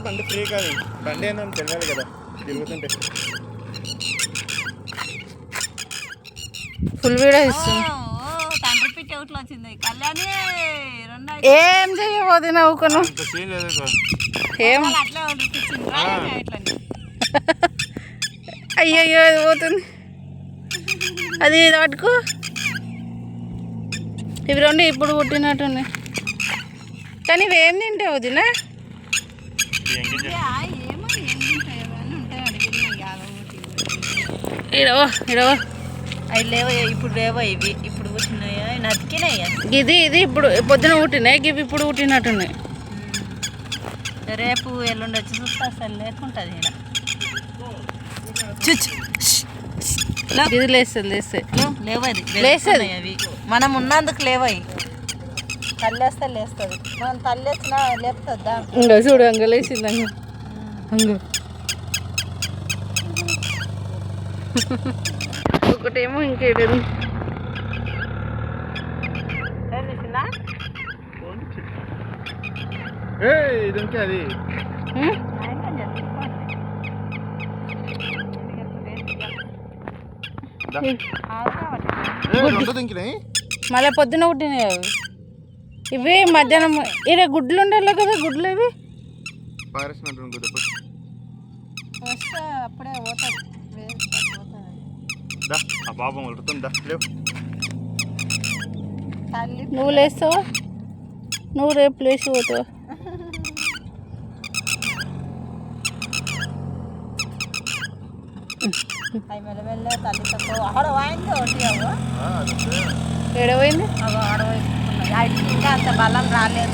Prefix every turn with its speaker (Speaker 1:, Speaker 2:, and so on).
Speaker 1: బండి ఫ్రీ కాదు, బండి అని తెలియాలి కదా తిరుగుతుంటే.
Speaker 2: ఫుల్ వీడియో ఇస్తుంది.
Speaker 3: తండ్రి పిట్టి అవుట్లో వచ్చింది కళ్యాణి.
Speaker 2: ఏం చెయ్యబోదు నవ్వుకును ఏం
Speaker 3: అట్లా ఇట్లా
Speaker 2: అయ్యయ్యో అది పోతుంది. అది ఇది పట్టుకో. ఇవి రెండు ఇప్పుడు పుట్టినట్టున్నాయి కానీ ఇవేం తింటావు వదినా? ఇడవో ఇడవో
Speaker 3: అవి లేవో ఇప్పుడు లేవో ఇవి ఇప్పుడు పుట్టినాయా నతికినాయా?
Speaker 2: ఇది ఇప్పుడు పొద్దున పుట్టినాయి, ఇవి ఇప్పుడు పుట్టినట్టున్నాయి.
Speaker 3: రేపు ఎల్లుండి వచ్చి చూస్తే అసలు లేకుంటుంది
Speaker 2: ఇది లేస్తుంది
Speaker 3: లేవది
Speaker 2: లేస్తుంది.
Speaker 3: అవి మనం ఉన్నందుకు లేవయి. తల్లేస్తే లేస్తుంది, మనం తల్లి వచ్చినా లేపుతుందా?
Speaker 2: ఇంకా చూడు అంగ లేచింది అంగ ఒకటేమో ఇంకేడు
Speaker 1: ఇది ఇంకే అది
Speaker 2: మళ్ళీ పొద్దున పుట్టినాయి అవి. ఇవి మధ్యాహ్నం ఇక్కడ గుడ్లు ఉండాలి కదా, గుడ్లు ఇవి
Speaker 3: వస్తే అప్పుడే పోతుంది.
Speaker 2: నువ్వు లేస్తావా? నువ్వు రేపు లేచి పోతావా?
Speaker 3: అవి మెల్లమెల్ల తల్లి తక్కువ ఆడ వాయింది ఒకటి
Speaker 2: ఏడవైంది
Speaker 3: ఆడ ఇంకా అంత బలం రాలేదు.